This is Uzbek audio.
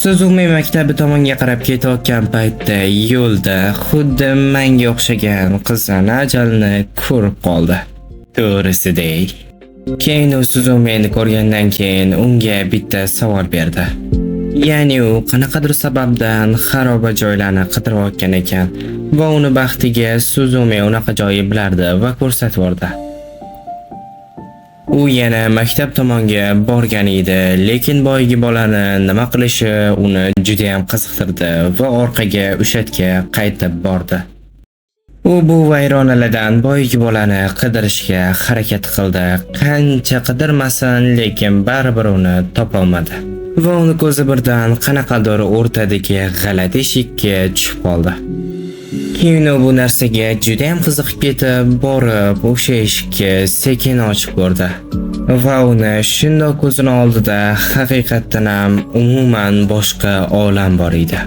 Suzumi maktabi tomonga qarab ketayotgan paytda yo'lda xuddi menga o'xshagan qizning ajalini ko'rib qoldi. To'g'risidek. Keyin u Suzumini ko'rgandan keyin unga bitta savol berdi. Ya'ni u qanaqadir sababdan xaroba joylarni qidirayotgan ekan va uni baxtiga Suzumi unaqa joyi bilardi va ko'rsatib yubordi. U yana maktab tomonga borgan edi, lekin boyagi bolani nima qilishi uni juda ham qiziqtirdi va orqaga ushatga qaytib bordi. U bu vayronalardan boyagi bolani qidirishga harakat qildi. Qancha qidirmasin, lekin baribir uni topa olmadi. Va uni ko'zi birdan qanaqadir o'rtadagi g'alati eshikka tushib qoldi. Keyin u bu narsaga juda ham qiziqib ketib, borib o'sha eshikni sekin ochib ko'rdi. Va uni shundoq ko'zining oldida haqiqatan ham umuman boshqa olam bor edi.